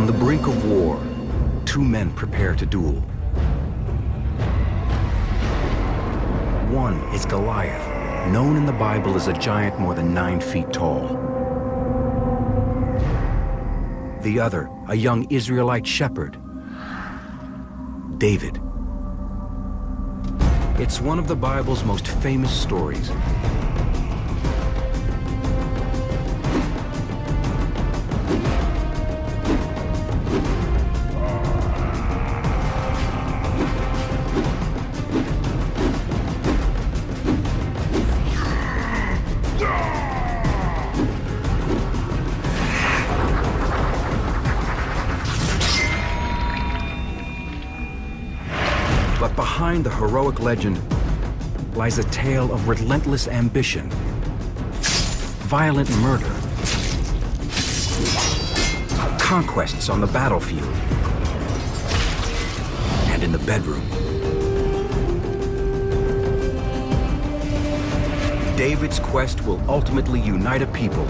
On the brink of war, two men prepare to duel. One is Goliath, known in the Bible as a giant more than 9 feet tall. The other, a young Israelite shepherd, David. It's one of the Bible's most famous stories. But behind the heroic legend lies a tale of relentless ambition, violent murder, conquests on the battlefield, and in the bedroom. David's quest will ultimately unite a people,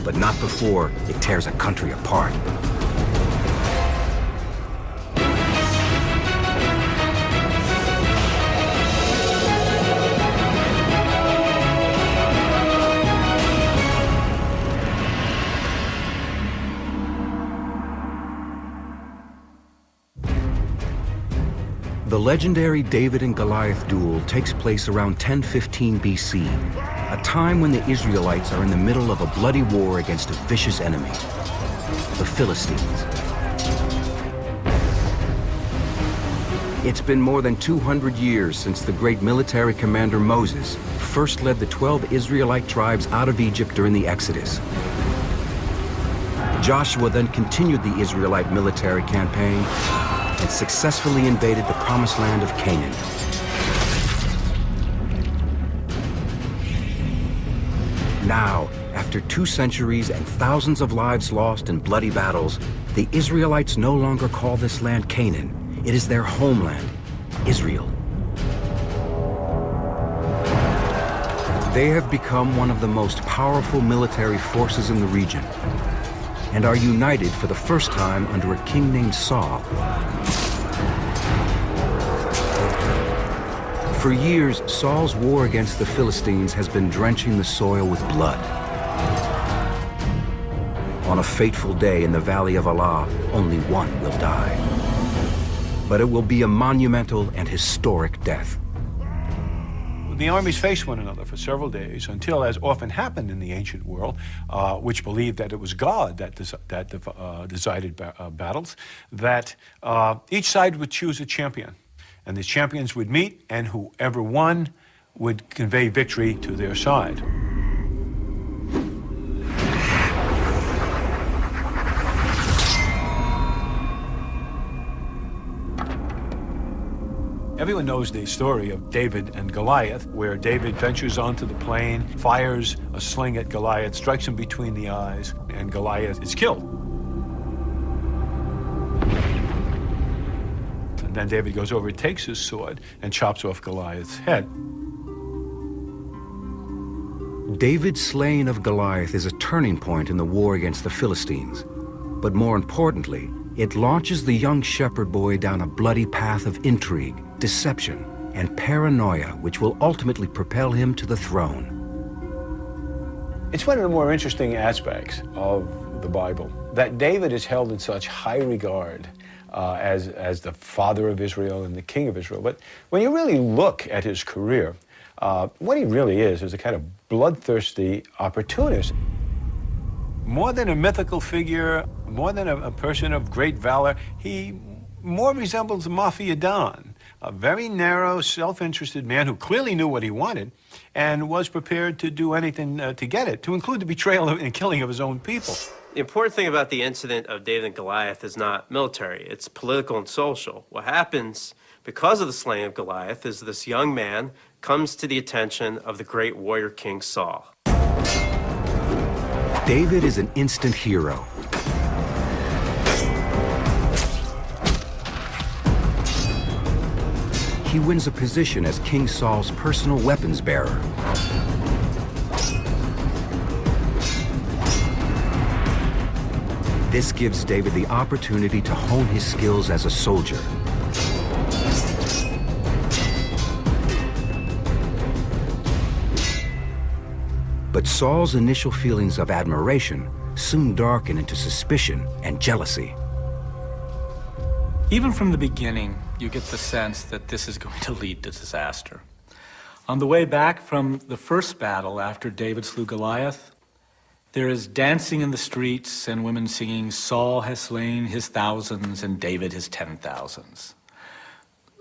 but not before it tears a country apart. The legendary David and Goliath duel takes place around 1015 BC, a time when the Israelites are in the middle of a bloody war against a vicious enemy, the Philistines. It's been more than 200 years since the great military commander Moses first led the 12 Israelite tribes out of Egypt during the Exodus. Joshua then continued the Israelite military campaign and successfully invaded the promised land of Canaan. Now, after 2 centuries and thousands of lives lost in bloody battles, the Israelites no longer call this land Canaan. It is their homeland, Israel. They have become one of the most powerful military forces in the region and are united for the first time under a king named Saul. For years, Saul's war against the Philistines has been drenching the soil with blood. On a fateful day in the Valley of Allah, only one will die. But it will be a monumental and historic death. The armies faced one another for several days until, as often happened in the ancient world, which believed that it was God that decided battles, that each side would choose a champion. And the champions would meet, and whoever won would convey victory to their side. Everyone knows the story of David and Goliath, where David ventures onto the plain, fires a sling at Goliath, strikes him between the eyes, and Goliath is killed. And then David goes over, takes his sword, and chops off Goliath's head. David's slaying of Goliath is a turning point in the war against the Philistines. But more importantly, it launches the young shepherd boy down a bloody path of intrigue, deception, and paranoia, which will ultimately propel him to the throne. It's one of the more interesting aspects of the Bible, that David is held in such high regard as the father of Israel and the king of Israel. But when you really look at his career, what he really is a kind of bloodthirsty opportunist. More than a mythical figure, more than a person of great valor, he more resembles a mafia don, a very narrow, self-interested man who clearly knew what he wanted and was prepared to do anything to get it, to include the betrayal and killing of his own people. The important thing about the incident of David and Goliath is not military, it's political and social. What happens because of the slaying of Goliath is this young man comes to the attention of the great warrior king Saul. David is an instant hero. He wins a position as King Saul's personal weapons bearer. This gives David the opportunity to hone his skills as a soldier. But Saul's initial feelings of admiration soon darken into suspicion and jealousy. Even from the beginning, you get the sense that this is going to lead to disaster. On the way back from the first battle after David slew Goliath, there is dancing in the streets and women singing, "Saul has slain his thousands and David his 10,000s."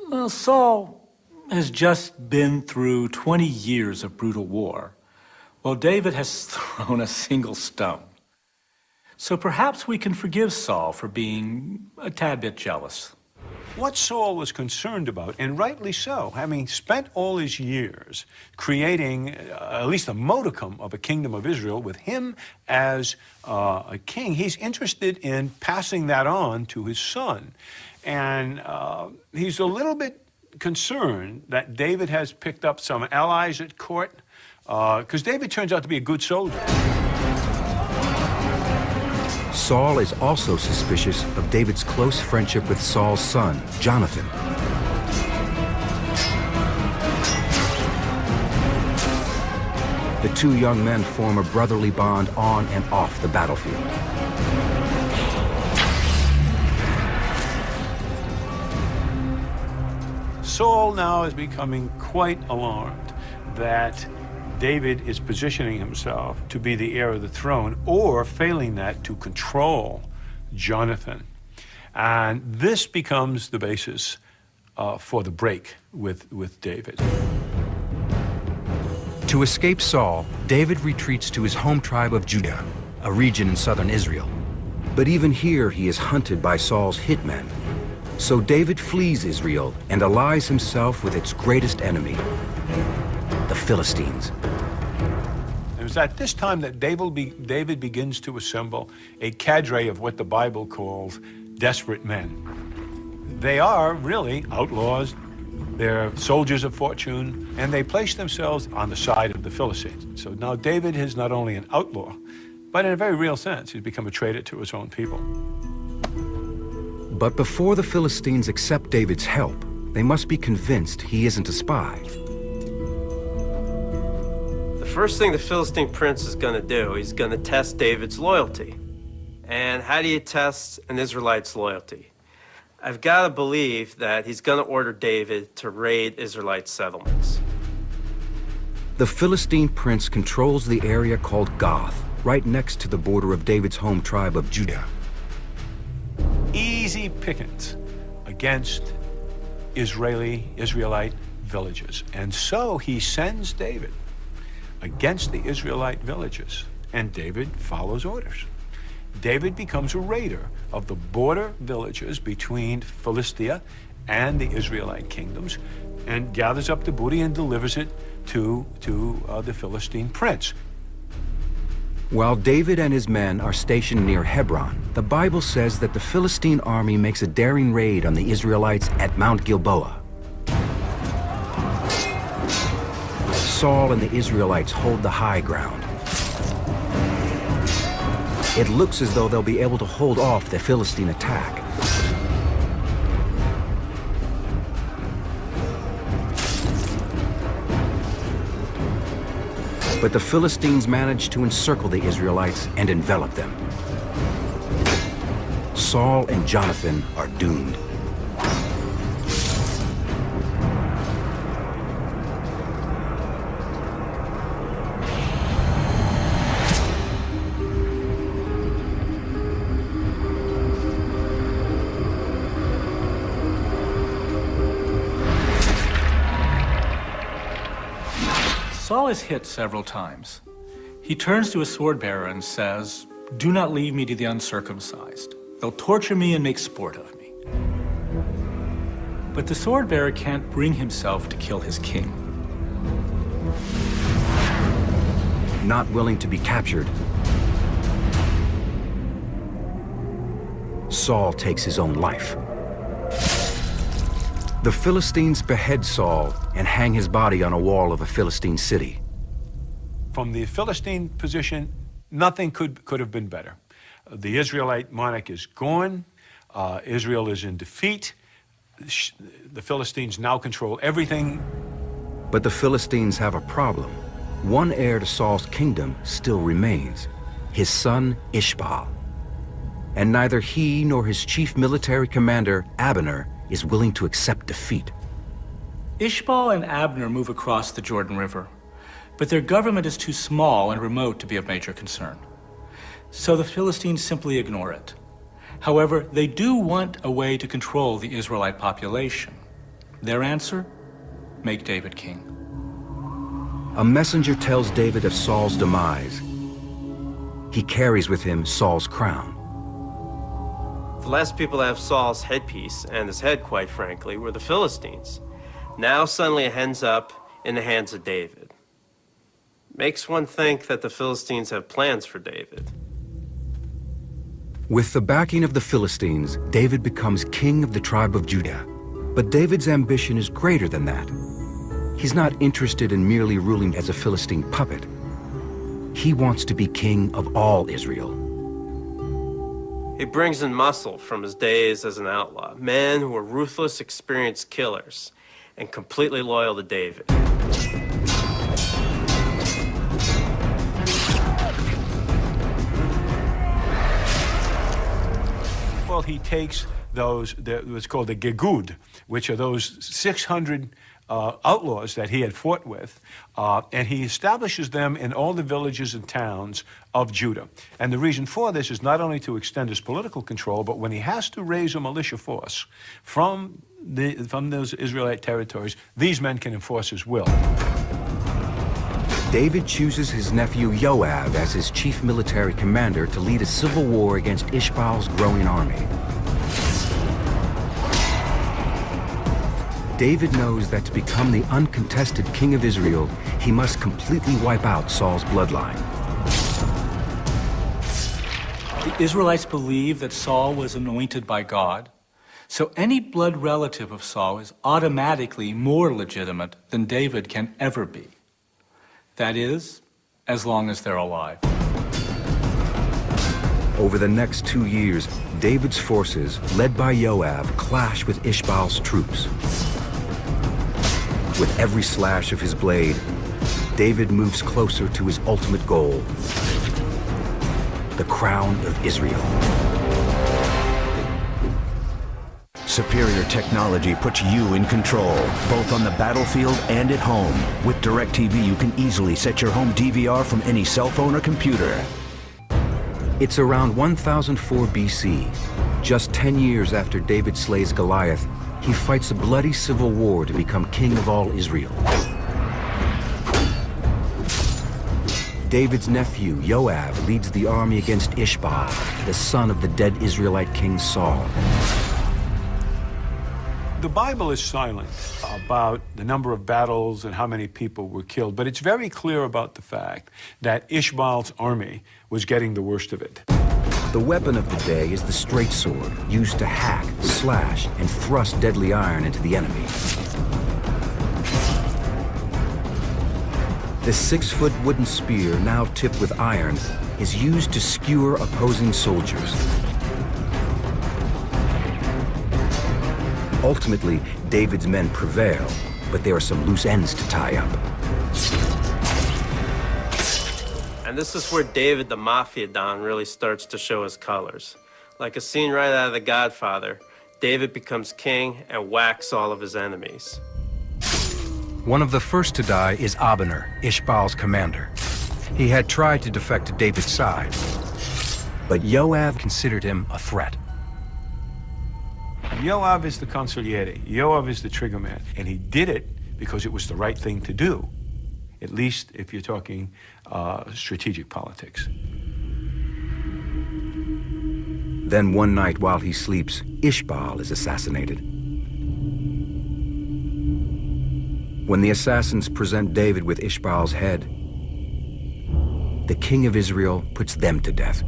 Well, Saul has just been through 20 years of brutal war, while David has thrown a single stone. So perhaps we can forgive Saul for being a tad bit jealous. What Saul was concerned about, and rightly so, having spent all his years creating at least a modicum of a kingdom of Israel with him as a king, he's interested in passing that on to his son. And he's a little bit concerned that David has picked up some allies at court, because David turns out to be a good soldier. Saul is also suspicious of David's close friendship with Saul's son, Jonathan. The two young men form a brotherly bond on and off the battlefield. Saul now is becoming quite alarmed that David is positioning himself to be the heir of the throne, or failing that, to control Jonathan. And this becomes the basis for the break with David. To escape Saul, David retreats to his home tribe of Judah, a region in southern Israel. But even here, he is hunted by Saul's hitmen. So David flees Israel and allies himself with its greatest enemy, the Philistines. It was at this time that David begins to assemble a cadre of what the Bible calls desperate men. They are really outlaws. They're soldiers of fortune, and they place themselves on the side of the Philistines. So now David is not only an outlaw, but in a very real sense, he's become a traitor to his own people. But before the Philistines accept David's help, they must be convinced he isn't a spy. The first thing the Philistine prince is going to do, he's going to test David's loyalty. And how do you test an Israelite's loyalty? I've got to believe that he's going to order David to raid Israelite settlements. The Philistine prince controls the area called Gath, right next to the border of David's home tribe of Judah. Easy pickings against Israelite villages. And so he sends David against the Israelite villages, and David follows orders. David becomes a raider of the border villages between Philistia and the Israelite kingdoms, and gathers up the booty and delivers it to the Philistine prince. While David and his men are stationed near Hebron, the Bible says that the Philistine army makes a daring raid on the Israelites at Mount Gilboa. Saul and the Israelites hold the high ground. It looks as though they'll be able to hold off the Philistine attack. But the Philistines manage to encircle the Israelites and envelop them. Saul and Jonathan are doomed. Saul is hit several times. He turns to his sword bearer and says, "Do not leave me to the uncircumcised. They'll torture me and make sport of me." But the sword bearer can't bring himself to kill his king. Not willing to be captured, Saul takes his own life. The Philistines behead Saul and hang his body on a wall of a Philistine city. From the Philistine position, nothing could have been better. The Israelite monarch is gone. Israel is in defeat. The Philistines now control everything. But the Philistines have a problem. One heir to Saul's kingdom still remains, his son Ishbaal. And neither he nor his chief military commander, Abner, is willing to accept defeat. Ishbaal and Abner move across the Jordan River, but their government is too small and remote to be of major concern. So the Philistines simply ignore it. However, they do want a way to control the Israelite population. Their answer? Make David king. A messenger tells David of Saul's demise. He carries with him Saul's crown. The last people to have Saul's headpiece, and his head, quite frankly, were the Philistines. Now suddenly it ends up in the hands of David. Makes one think that the Philistines have plans for David. With the backing of the Philistines, David becomes king of the tribe of Judah. But David's ambition is greater than that. He's not interested in merely ruling as a Philistine puppet. He wants to be king of all Israel. He brings in muscle from his days as an outlaw, men who are ruthless, experienced killers, and completely loyal to David. Well, he takes those, what's called the Gegud, which are those 600 outlaws that he had fought with, and he establishes them in all the villages and towns of Judah. And the reason for this is not only to extend his political control, but when he has to raise a militia force from those Israelite territories, these men can enforce his will. David chooses his nephew Joab as his chief military commander to lead a civil war against Ishbaal's growing army. David knows that to become the uncontested king of Israel, he must completely wipe out Saul's bloodline. The Israelites believe that Saul was anointed by God, so any blood relative of Saul is automatically more legitimate than David can ever be. That is, as long as they're alive. Over the next 2 years, David's forces, led by Joab, clash with Ishbaal's troops. With every slash of his blade, David moves closer to his ultimate goal, the crown of Israel. Superior technology puts you in control, both on the battlefield and at home. With DirecTV, you can easily set your home DVR from any cell phone or computer. It's around 1004 BC. Just 10 years after David slays Goliath, he fights a bloody civil war to become king of all Israel. David's nephew, Joab, leads the army against Ishbaal, the son of the dead Israelite king Saul. The Bible is silent about the number of battles and how many people were killed, but it's very clear about the fact that Ishbaal's army was getting the worst of it. The weapon of the day is the straight sword, used to hack, slash, and thrust deadly iron into the enemy. The 6-foot wooden spear, now tipped with iron, is used to skewer opposing soldiers. Ultimately, David's men prevail, but there are some loose ends to tie up. And this is where David the Mafia Don really starts to show his colors. Like a scene right out of The Godfather, David becomes king and whacks all of his enemies. One of the first to die is Abner, Ishbaal's commander. He had tried to defect to David's side, but Joab considered him a threat. Joab is the consigliere. Joab is the trigger man. And he did it because it was the right thing to do, at least if you're talking strategic politics. Then one night while he sleeps, Ishbaal is assassinated. When the assassins present David with Ishbaal's head, the king of Israel puts them to death.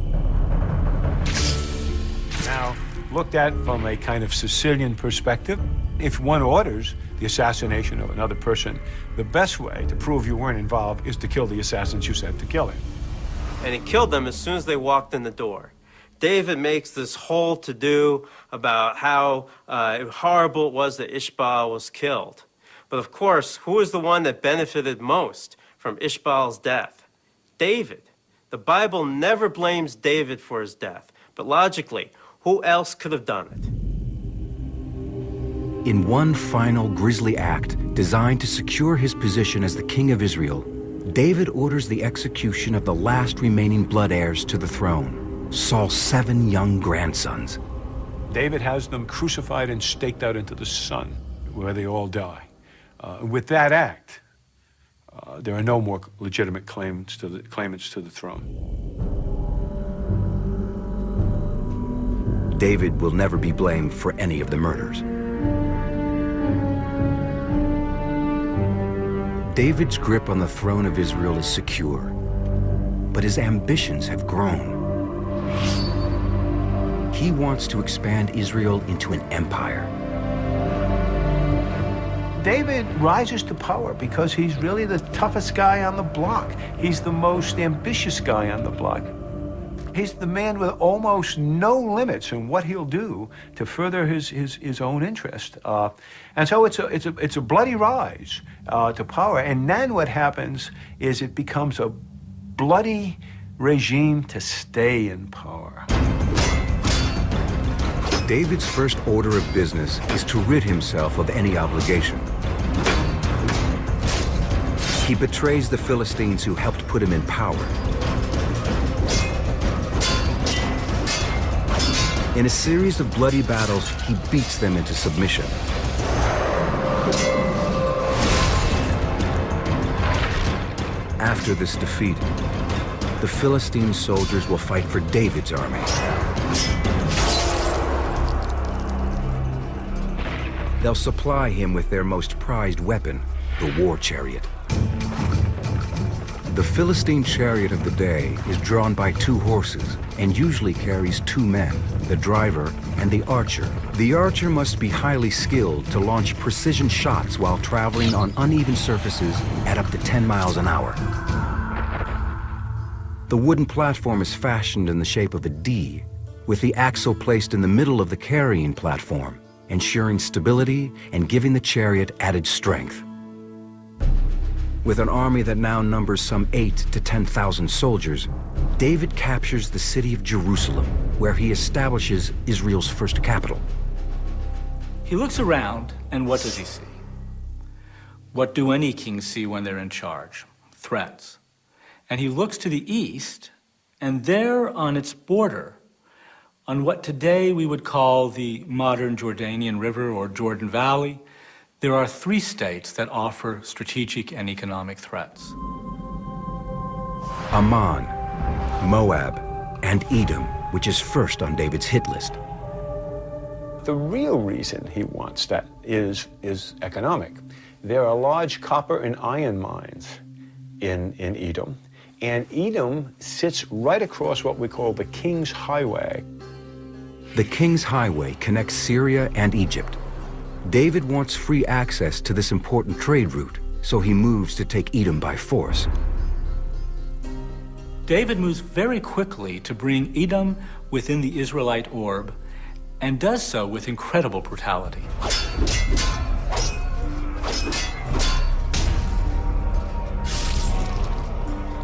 Now, looked at from a kind of Sicilian perspective, if one orders the assassination of another person, the best way to prove you weren't involved is to kill the assassins you sent to kill him. And he killed them as soon as they walked in the door. David makes this whole to-do about how horrible it was that Ishbaal was killed. But of course, who is the one that benefited most from Ishbaal's death? David. The Bible never blames David for his death, but logically, who else could have done it? In one final grisly act designed to secure his position as the king of Israel, David orders the execution of the last remaining blood heirs to the throne, Saul's 7 young grandsons. David has them crucified and staked out into the sun, where they all die. With that act, there are no more legitimate claimants to the throne. David will never be blamed for any of the murders. David's grip on the throne of Israel is secure, but his ambitions have grown. He wants to expand Israel into an empire. David rises to power because he's really the toughest guy on the block. He's the most ambitious guy on the block. He's the man with almost no limits in what he'll do to further his own interest. And so it's a bloody rise to power. And then what happens is it becomes a bloody regime to stay in power. David's first order of business is to rid himself of any obligation. He betrays the Philistines who helped put him in power. In a series of bloody battles, he beats them into submission. After this defeat, the Philistine soldiers will fight for David's army. They'll supply him with their most prized weapon, the war chariot. The Philistine chariot of the day is drawn by 2 horses and usually carries 2 men, the driver and the archer. The archer must be highly skilled to launch precision shots while traveling on uneven surfaces at up to 10 miles an hour. The wooden platform is fashioned in the shape of a D, with the axle placed in the middle of the carrying platform, ensuring stability and giving the chariot added strength. With an army that now numbers some 8,000 to 10,000 soldiers, David captures the city of Jerusalem, where he establishes Israel's first capital. He looks around, and what does he see? What do any king see when they're in charge? Threats. And he looks to the east, and there on its border, on what today we would call the modern Jordanian River or Jordan Valley, there are 3 states that offer strategic and economic threats. Ammon, Moab, and Edom, which is first on David's hit list. The real reason he wants that is economic. There are large copper and iron mines in Edom, and Edom sits right across what we call the King's Highway. The King's Highway connects Syria and Egypt. David wants free access to this important trade route, so he moves to take Edom by force. David moves very quickly to bring Edom within the Israelite orb, and does so with incredible brutality.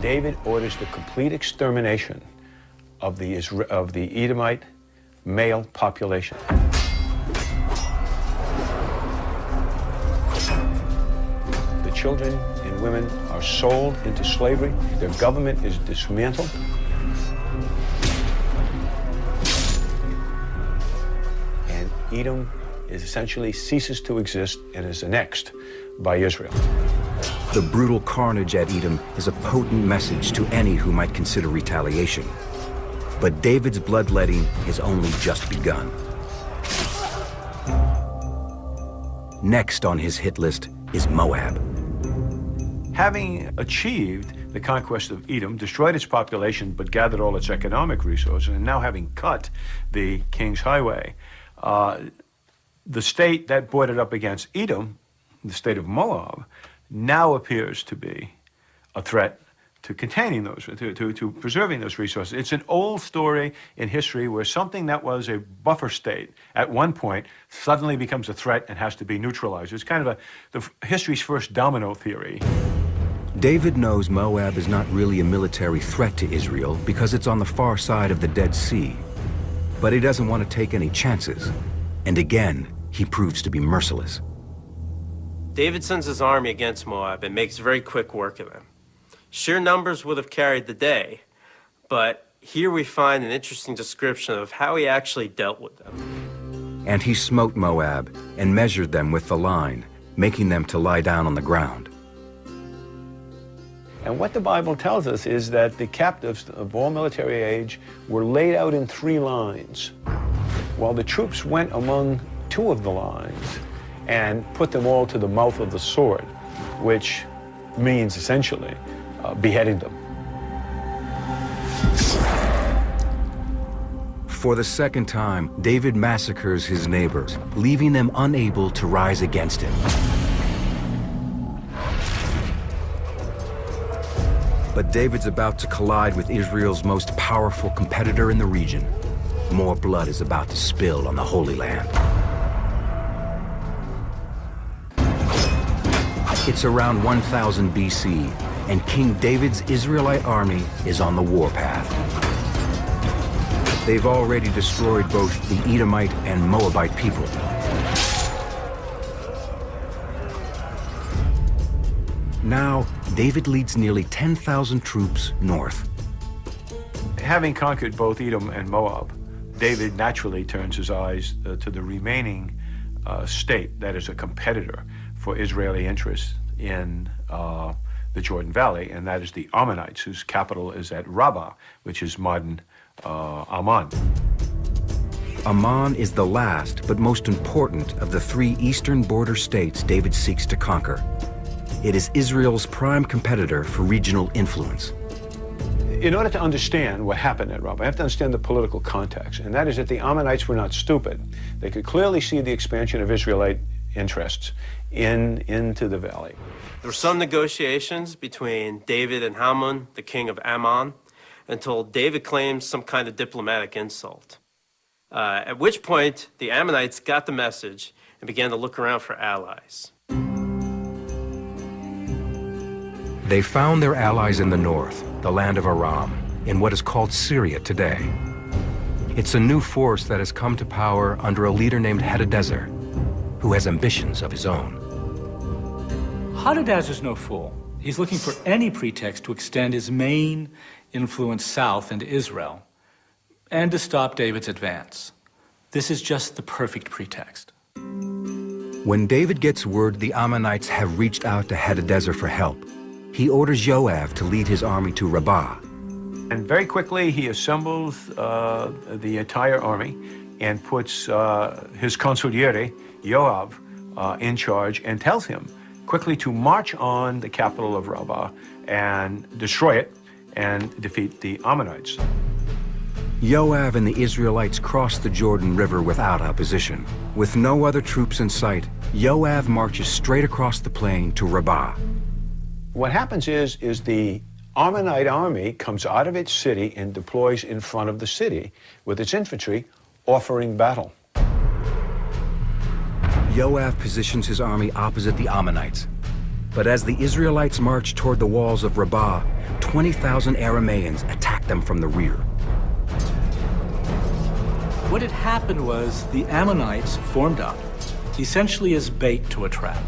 David orders the complete extermination of the Edomite male population. The children and women are sold into slavery. Their government is dismantled. And Edom essentially ceases to exist and is annexed by Israel. The brutal carnage at Edom is a potent message to any who might consider retaliation. But David's bloodletting has only just begun. Next on his hit list is Moab. Having achieved the conquest of Edom, destroyed its population, but gathered all its economic resources, and now having cut the King's Highway, the state that bordered up against Edom, the state of Moab, now appears to be a threat containing those, to preserving those resources. It's an old story in history where something that was a buffer state at one point suddenly becomes a threat and has to be neutralized. It's kind of history's first domino theory. David knows Moab is not really a military threat to Israel because it's on the far side of the Dead Sea. But he doesn't want to take any chances. And again, he proves to be merciless. David sends his army against Moab and makes very quick work of them. Sheer numbers would have carried the day, but here we find an interesting description of how he actually dealt with them. And he smote Moab and measured them with the line, making them to lie down on the ground. And what the Bible tells us is that the captives of all military age were laid out in 3 lines, while the troops went among 2 of the lines and put them all to the mouth of the sword, which means essentially beheading them. For the second time, David massacres his neighbors, leaving them unable to rise against him. But David's about to collide with Israel's most powerful competitor in the region. More blood is about to spill on the Holy Land. It's around 1000 BC, and King David's Israelite army is on the warpath. They've already destroyed both the Edomite and Moabite people. Now, David leads nearly 10,000 troops north. Having conquered both Edom and Moab, David naturally turns his eyes to the remaining state that is a competitor for Israeli interests in the Jordan Valley, and that is the Ammonites, whose capital is at Rabbah, which is modern Amman. Amman is the last but most important of the 3 eastern border states David seeks to conquer. It is Israel's prime competitor for regional influence. In order to understand what happened at Rabbah, I have to understand the political context, and that is that the Ammonites were not stupid. They could clearly see the expansion of Israelite interests into the valley. There were some negotiations between David and Haman, the king of Ammon, until David claims some kind of diplomatic insult. At which point, the Ammonites got the message and began to look around for allies. They found their allies in the north, the land of Aram, in what is called Syria today. It's a new force that has come to power under a leader named Hadadezer, who has ambitions of his own. Hadadezer's no fool. He's looking for any pretext to extend his main influence south into Israel and to stop David's advance. This is just the perfect pretext. When David gets word the Ammonites have reached out to Hadadezer for help, he orders Joab to lead his army to Rabbah. And very quickly he assembles the entire army and puts his consigliere, Joab, in charge and tells him quickly to march on the capital of Rabbah and destroy it and defeat the Ammonites. Joab and the Israelites cross the Jordan River without opposition. With no other troops in sight, Joab marches straight across the plain to Rabbah. What happens is the Ammonite army comes out of its city and deploys in front of the city with its infantry offering battle. Joab positions his army opposite the Ammonites. But as the Israelites march toward the walls of Rabbah, 20,000 Arameans attack them from the rear. What had happened was the Ammonites formed up, essentially as bait to a trap.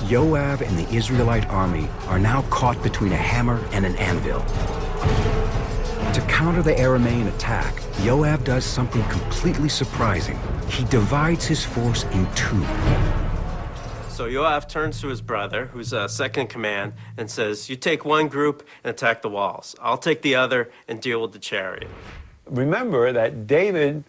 Joab and the Israelite army are now caught between a hammer and an anvil. To counter the Aramean attack, Joab does something completely surprising. He divides his force in 2. So Joab turns to his brother, who's second in command, and says, "You take one group and attack the walls. I'll take the other and deal with the chariot." Remember that David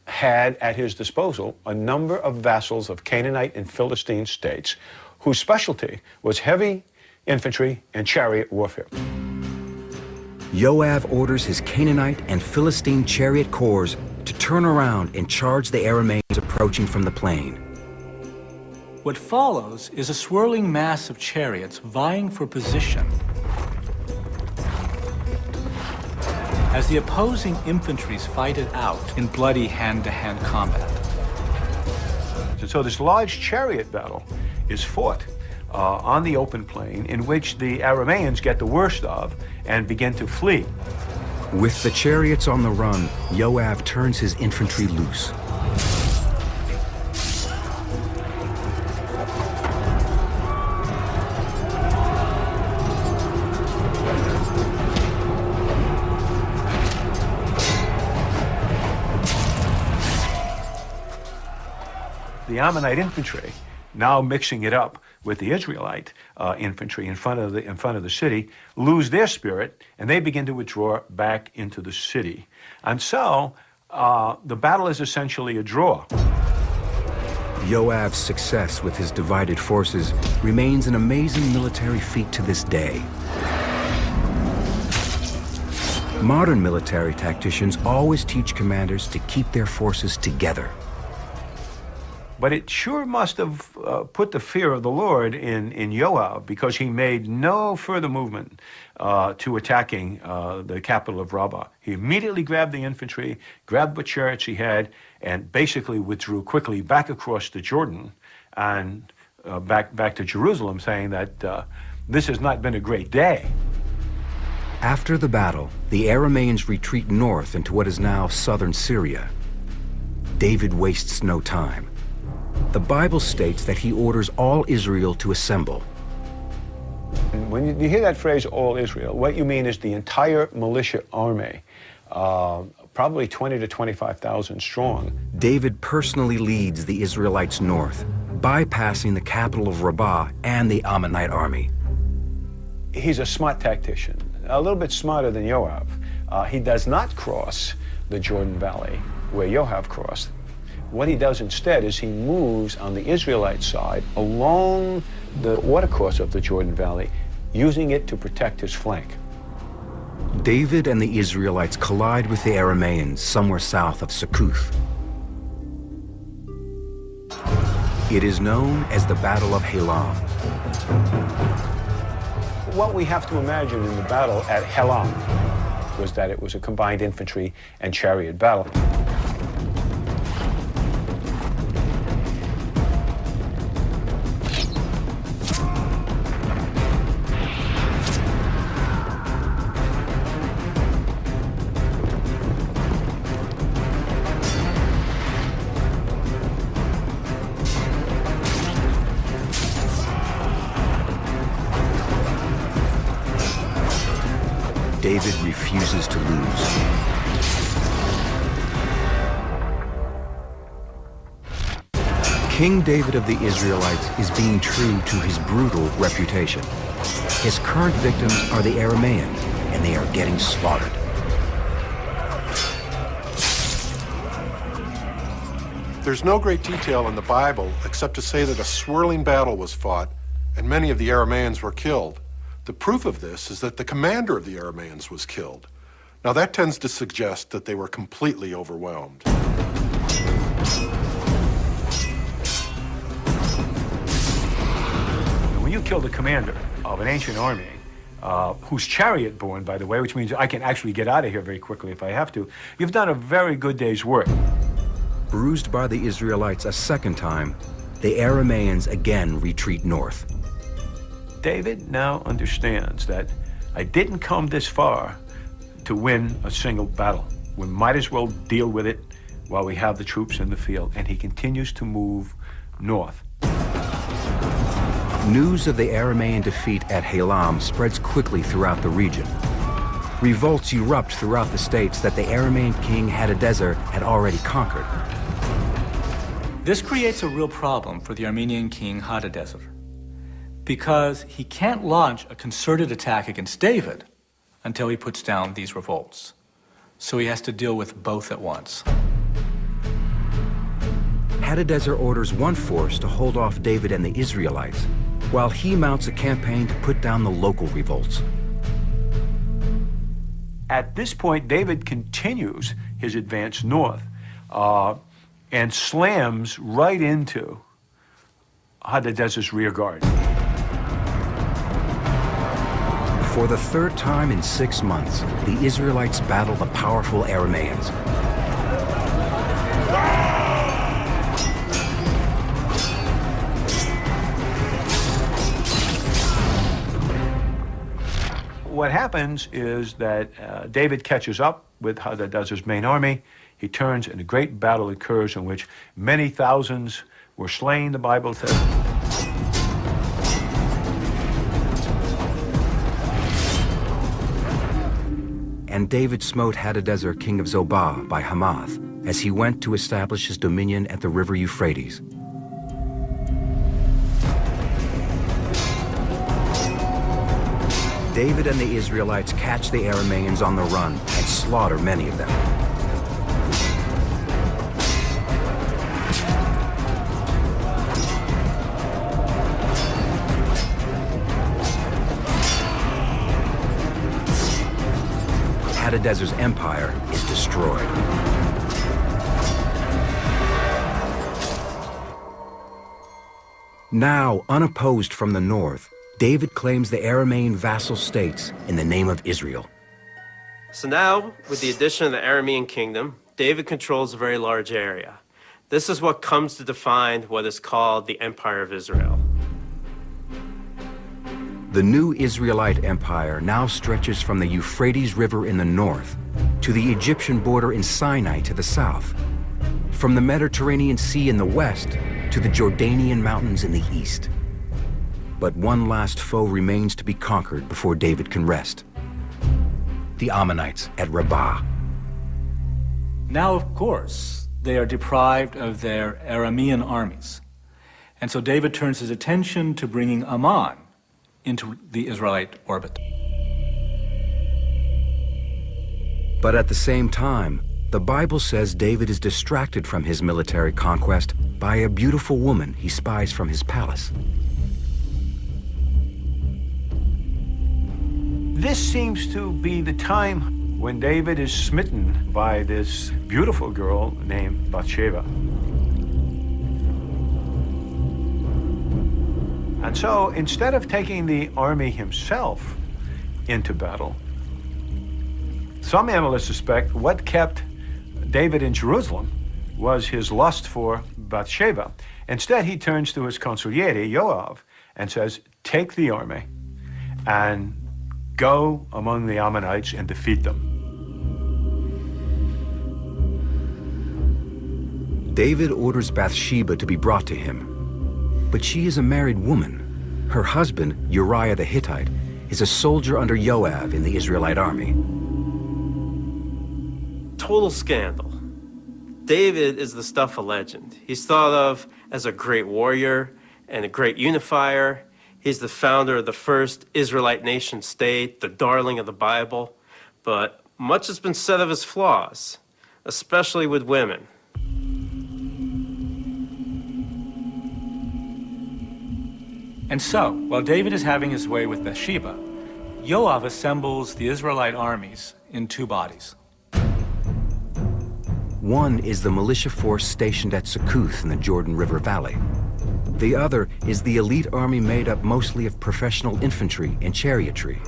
had at his disposal a number of vassals of Canaanite and Philistine states whose specialty was heavy infantry and chariot warfare. Joab orders his Canaanite and Philistine chariot corps to turn around and charge the Arameans approaching from the plain. What follows is a swirling mass of chariots vying for position as the opposing infantries fight it out in bloody hand-to-hand combat. And so this large chariot battle is fought on the open plain, in which the Arameans get the worst of and begin to flee. With the chariots on the run, Joab turns his infantry loose. The Ammonite infantry, now mixing it up with the Israelite infantry in front of the city, lose their spirit, and they begin to withdraw back into the city. And so the battle is essentially a draw. Joab's success with his divided forces remains an amazing military feat to this day. Modern military tacticians always teach commanders to keep their forces together. But it sure must have put the fear of the Lord in Joab, because he made no further movement to attacking the capital of Rabbah. He immediately grabbed the infantry, grabbed what chariots he had, and basically withdrew quickly back across the Jordan and back to Jerusalem, saying that this has not been a great day. After the battle, the Arameans retreat north into what is now southern Syria. David wastes no time. The Bible states that he orders all Israel to assemble. When you hear that phrase, all Israel, what you mean is the entire militia army, probably 20 to 25,000 strong. David personally leads the Israelites north, bypassing the capital of Rabbah and the Ammonite army. He's a smart tactician, a little bit smarter than Joab. He does not cross the Jordan Valley where Joab crossed. What he does instead is he moves on the Israelite side along the watercourse of the Jordan Valley, using it to protect his flank. David and the Israelites collide with the Arameans somewhere south of Succoth. It is known as the Battle of Helam. What we have to imagine in the battle at Helam was that it was a combined infantry and chariot battle. David refuses to lose. King David of the Israelites is being true to his brutal reputation. His current victims are the Arameans, and they are getting slaughtered. There's no great detail in the Bible except to say that a swirling battle was fought and many of the Arameans were killed. The proof of this is that the commander of the Arameans was killed. Now that tends to suggest that they were completely overwhelmed. When you kill the commander of an ancient army, who's chariot-borne, by the way, which means I can actually get out of here very quickly if I have to, you've done a very good day's work. Bruised by the Israelites a second time, the Arameans again retreat north. David now understands that I didn't come this far to win a single battle. We might as well deal with it while we have the troops in the field, and he continues to move north. News of the Aramean defeat at Helam spreads quickly throughout the region. Revolts erupt throughout the states that the Aramean king Hadadezer had already conquered. This creates a real problem for the Armenian king Hadadezer, because he can't launch a concerted attack against David until he puts down these revolts. So he has to deal with both at once. Hadadezer orders one force to hold off David and the Israelites, while he mounts a campaign to put down the local revolts. At this point, David continues his advance north and slams right into For the third time in 6 months, the Israelites battle the powerful Arameans. What happens is that David catches up with Hadadezer's main army. He turns, and a great battle occurs in which many thousands were slain, the Bible says. And David smote Hadadezer, king of Zobah, by Hamath, as he went to establish his dominion at the river Euphrates. David and the Israelites catch the Arameans on the run and slaughter many of them. Hadadezer's empire is destroyed. Now, unopposed from the north, David claims the Aramean vassal states in the name of Israel. So now, with the addition of the Aramean kingdom, David controls a very large area. This is what comes to define what is called the Empire of Israel. The new Israelite empire now stretches from the Euphrates River in the north to the Egyptian border in Sinai to the south, from the Mediterranean Sea in the west to the Jordanian mountains in the east. But one last foe remains to be conquered before David can rest: the Ammonites at Rabbah. Now, of course, they are deprived of their Aramean armies. And so David turns his attention to bringing Ammon into the Israelite orbit. But at the same time, the Bible says David is distracted from his military conquest by a beautiful woman he spies from his palace. This seems to be the time when David is smitten by this beautiful girl named Bathsheba. And so instead of taking the army himself into battle, some analysts suspect what kept David in Jerusalem was his lust for Bathsheba. Instead, he turns to his consigliere, Joab, and says, take the army and go among the Ammonites and defeat them. David orders Bathsheba to be brought to him. But she is a married woman. Her husband, Uriah the Hittite, is a soldier under Joab in the Israelite army. Total scandal. David is the stuff of legend. He's thought of as a great warrior and a great unifier. He's the founder of the first Israelite nation state, the darling of the Bible. But much has been said of his flaws, especially with women. And so, while David is having his way with Bathsheba, Joab assembles the Israelite armies in two bodies. One is the militia force stationed at Succoth in the Jordan River Valley. The other is the elite army made up mostly of professional infantry and chariotry.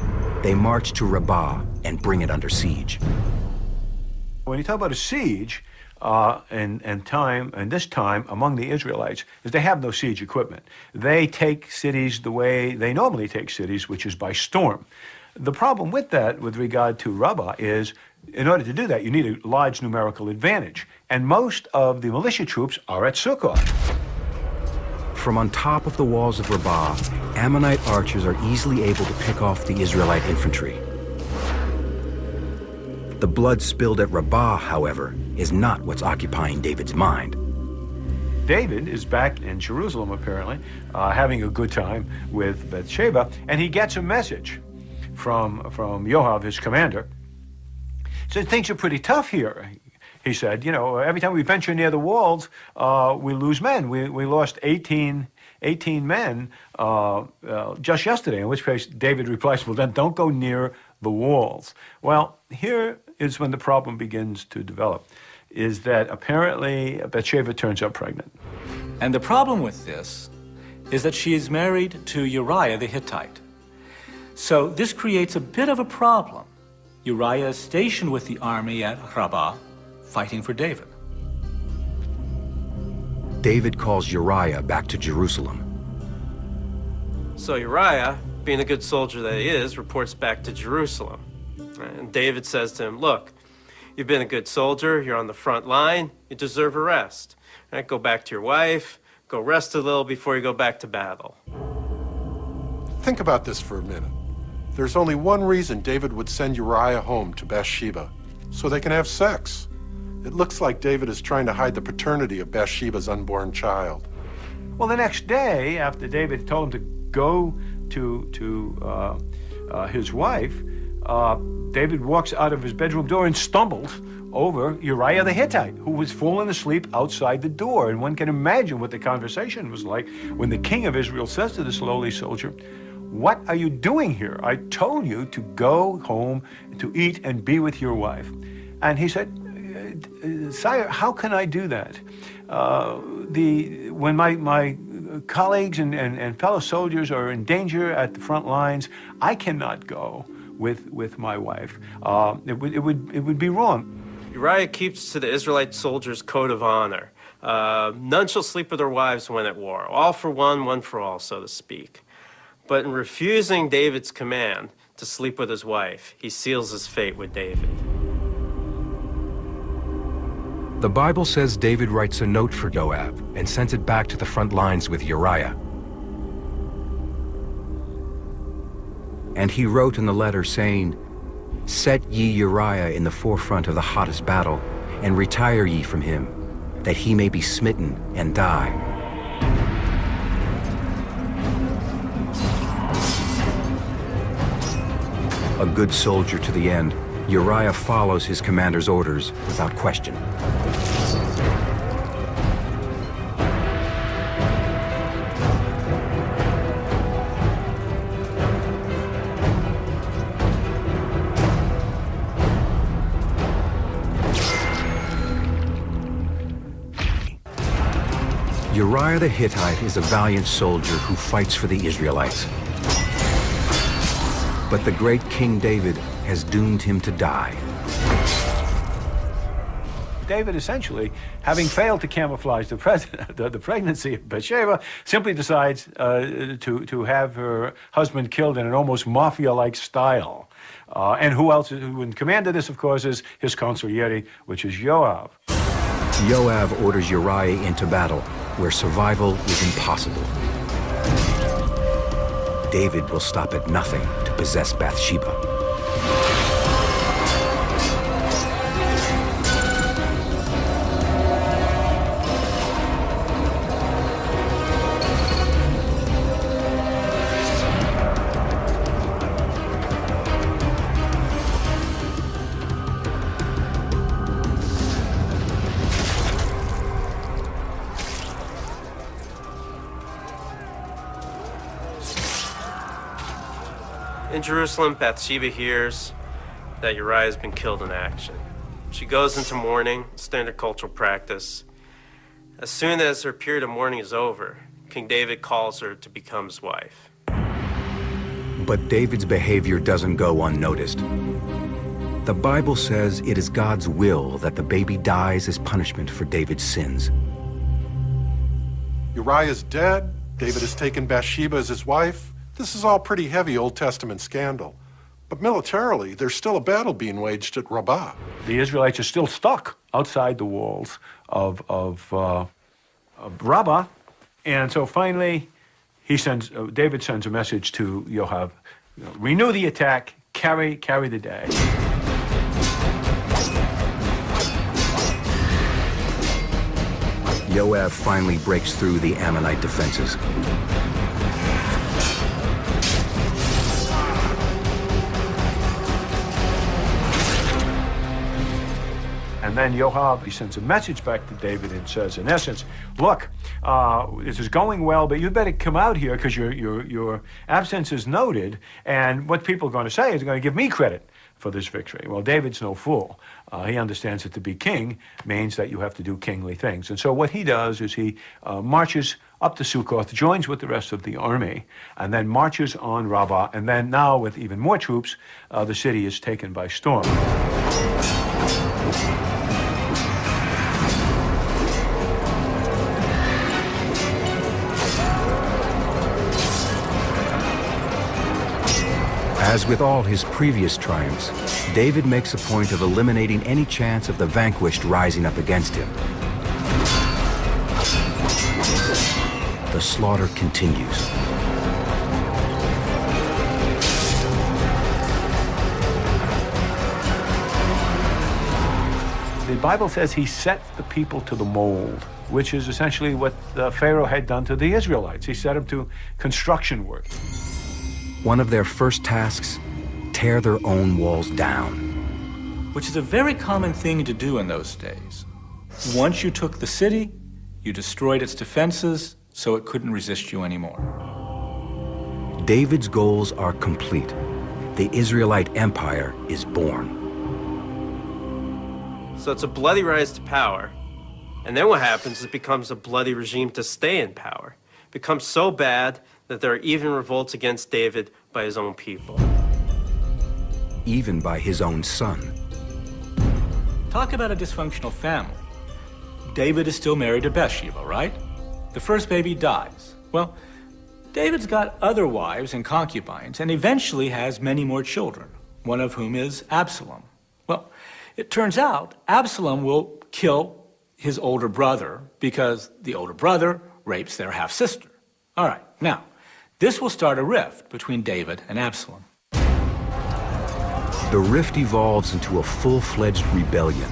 They march to Rabbah and bring it under siege. When you talk about a siege, and this time among the Israelites, is they have no siege equipment. They take cities the way they normally take cities, which is by storm. The problem with that, with regard to Rabbah, is in order to do that, you need a large numerical advantage. And most of the militia troops are at Succoth. From on top of the walls of Rabbah, Ammonite archers are easily able to pick off the Israelite infantry. The blood spilled at Rabbah, however, is not what's occupying David's mind. David is back in Jerusalem, apparently, having a good time with Bathsheba, and he gets a message from Joab, his commander. He said, things are pretty tough here. He said, you know, every time we venture near the walls, we lose men. We lost 18 men just yesterday, in which case David replies, well, then don't go near the walls. Well, here is when the problem begins to develop, is that apparently Bathsheba turns up pregnant. And the problem with this is that she is married to Uriah the Hittite. So this creates a bit of a problem. Uriah is stationed with the army at Rabbah, fighting for David. David calls Uriah back to Jerusalem. So Uriah, being the good soldier that he is, reports back to Jerusalem. And David says to him, look, you've been a good soldier, you're on the front line, you deserve a rest. Right? Go back to your wife, go rest a little before you go back to battle. Think about this for a minute. There's only one reason David would send Uriah home to Bathsheba, so they can have sex. It looks like David is trying to hide the paternity of Bathsheba's unborn child. Well, the next day, after David told him to go to his wife, David walks out of his bedroom door and stumbled over Uriah the Hittite, who was falling asleep outside the door. And one can imagine what the conversation was like when the king of Israel says to this lowly soldier, "What are you doing here? I told you to go home to eat and be with your wife." And he said, "Sire, how can I do that? When my colleagues and fellow soldiers are in danger at the front lines, I cannot go with my wife. It would be wrong." Uriah keeps to the Israelite soldiers' code of honor. None shall sleep with their wives when at war. All for one for all, so to speak. But in refusing David's command to sleep with his wife, he seals his fate with David. The Bible says David writes a note for Joab and sends it back to the front lines with Uriah. And he wrote in the letter saying, "Set ye Uriah in the forefront of the hottest battle, and retire ye from him, that he may be smitten and die." A good soldier to the end, Uriah follows his commander's orders without question. Uriah the Hittite is a valiant soldier who fights for the Israelites. But the great King David has doomed him to die. David, essentially, having failed to camouflage the pregnancy of Bathsheba, simply decides to have her husband killed in an almost mafia-like style. And who in command of this, of course, is his consigliere, which is Joab. Joab orders Uriah into battle, where survival is impossible. David will stop at nothing to possess Bathsheba. In Jerusalem, Bathsheba hears that Uriah has been killed in action. She goes into mourning, standard cultural practice. As soon as her period of mourning is over, King David calls her to become his wife. But David's behavior doesn't go unnoticed. The Bible says it is God's will that the baby dies as punishment for David's sins. Uriah's dead. David has taken Bathsheba as his wife. This is all pretty heavy Old Testament scandal. But militarily, there's still a battle being waged at Rabbah. The Israelites are still stuck outside the walls of Rabbah. And so finally, David sends a message to Joab, renew the attack, carry the day. Joab finally breaks through the Ammonite defenses. And then Joab, he sends a message back to David and says, in essence, look, this is going well, but you better come out here because your absence is noted, and what people are going to say is they're going to give me credit for this victory. Well, David's no fool. He understands that to be king means that you have to do kingly things. And so what he does is he marches up to Sukkoth, joins with the rest of the army, and then marches on Rabbah, and then now with even more troops, the city is taken by storm. As with all his previous triumphs, David makes a point of eliminating any chance of the vanquished rising up against him. The slaughter continues. The Bible says he set the people to the mold, which is essentially what Pharaoh had done to the Israelites. He set them to construction work. One of their first tasks, tear their own walls down. Which is a very common thing to do in those days. Once you took the city, you destroyed its defenses so it couldn't resist you anymore. David's goals are complete. The Israelite Empire is born. So it's a bloody rise to power. And then what happens is it becomes a bloody regime to stay in power. It becomes so bad that there are even revolts against David by his own people. Even by his own son. Talk about a dysfunctional family. David is still married to Bathsheba, right? The first baby dies. Well, David's got other wives and concubines and eventually has many more children, one of whom is Absalom. Well, it turns out Absalom will kill his older brother because the older brother rapes their half-sister. All right, now, this will start a rift between David and Absalom. The rift evolves into a full-fledged rebellion.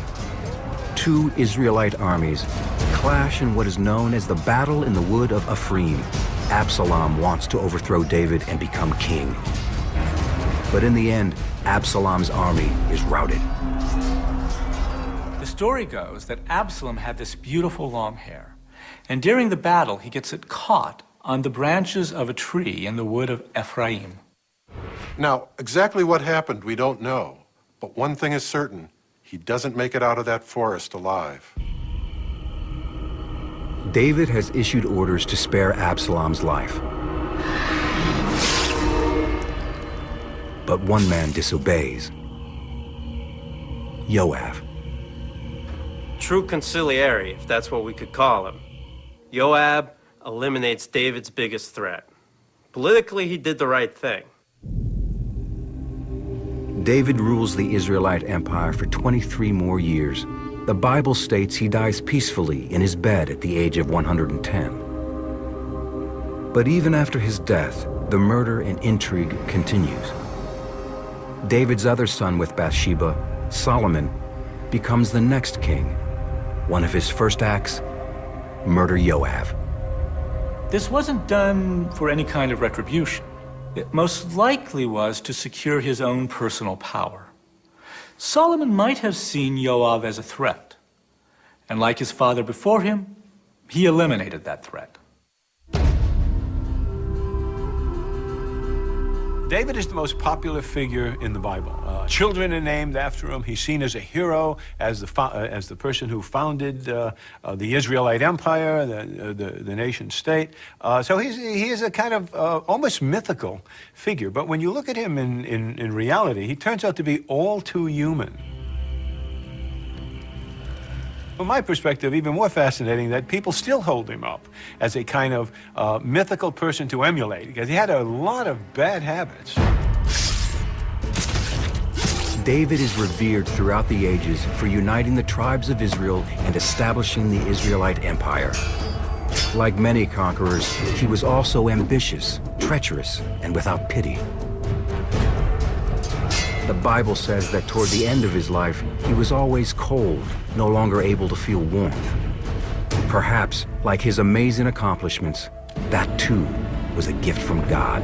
Two Israelite armies clash in what is known as the Battle in the Wood of Ephraim. Absalom wants to overthrow David and become king. But in the end, Absalom's army is routed. The story goes that Absalom had this beautiful long hair, and during the battle he gets it caught on the branches of a tree in the wood of Ephraim. Now, exactly what happened, we don't know. But one thing is certain, he doesn't make it out of that forest alive. David has issued orders to spare Absalom's life. But one man disobeys. Joab. True conciliary, if that's what we could call him. Joab eliminates David's biggest threat. Politically, he did the right thing. David rules the Israelite Empire for 23 more years. The Bible states he dies peacefully in his bed at the age of 110. But even after his death, the murder and intrigue continues. David's other son with Bathsheba, Solomon, becomes the next king. One of his first acts, murder Joab. This wasn't done for any kind of retribution. It most likely was to secure his own personal power. Solomon might have seen Joab as a threat, and like his father before him, he eliminated that threat. David is the most popular figure in the Bible. Children are named after him. He's seen as a hero, as the person who founded the Israelite Empire, the nation state. So he is a kind of almost mythical figure. But when you look at him in reality, he turns out to be all too human. From my perspective, even more fascinating that people still hold him up as a kind of mythical person to emulate, because he had a lot of bad habits. David is revered throughout the ages for uniting the tribes of Israel and establishing the Israelite Empire. Like many conquerors, he was also ambitious, treacherous, and without pity. The Bible says that toward the end of his life, he was always cold, no longer able to feel warmth. Perhaps, like his amazing accomplishments, that too was a gift from God.